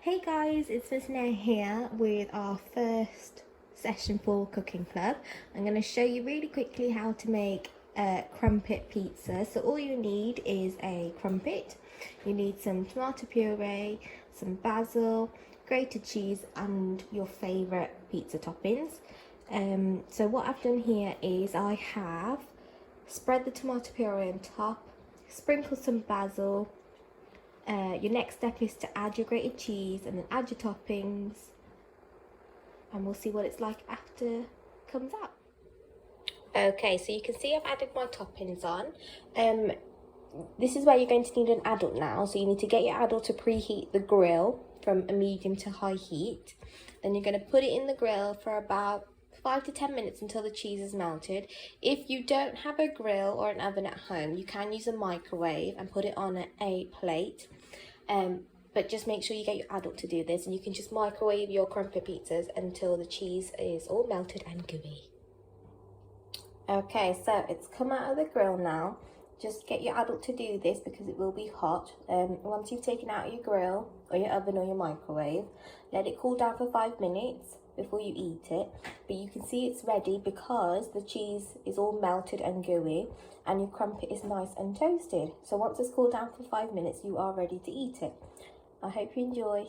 Hey guys, it's Miss Nair here with our first session for Cooking Club. I'm going to show you really quickly how to make a crumpet pizza. So all you need is a crumpet, you need some tomato puree, some basil, grated cheese and your favourite pizza toppings. So what I've done here is I have spread the tomato puree on top, sprinkle some basil. Your next step is to add your grated cheese and then add your toppings, and we'll see what it's like after it comes out. Okay, so you can see I've added my toppings on. This is where you're going to need an adult now, so you need to get your adult to preheat the grill from a medium to high heat. Then you're going to put it in the grill for about 5 to 10 minutes until the cheese is melted. If you don't have a grill or an oven at home, you can use a microwave and put it on a plate. But just make sure you get your adult to do this, and you can just microwave your crumpet pizzas until the cheese is all melted and gooey. Okay, so it's come out of the grill now. Just get your adult to do this because it will be hot. Once you've taken out your grill or your oven or your microwave, let it cool down for 5 minutes before you eat it. But you can see it's ready because the cheese is all melted and gooey and your crumpet is nice and toasted. So once it's cooled down for 5 minutes, you are ready to eat it. I hope you enjoy.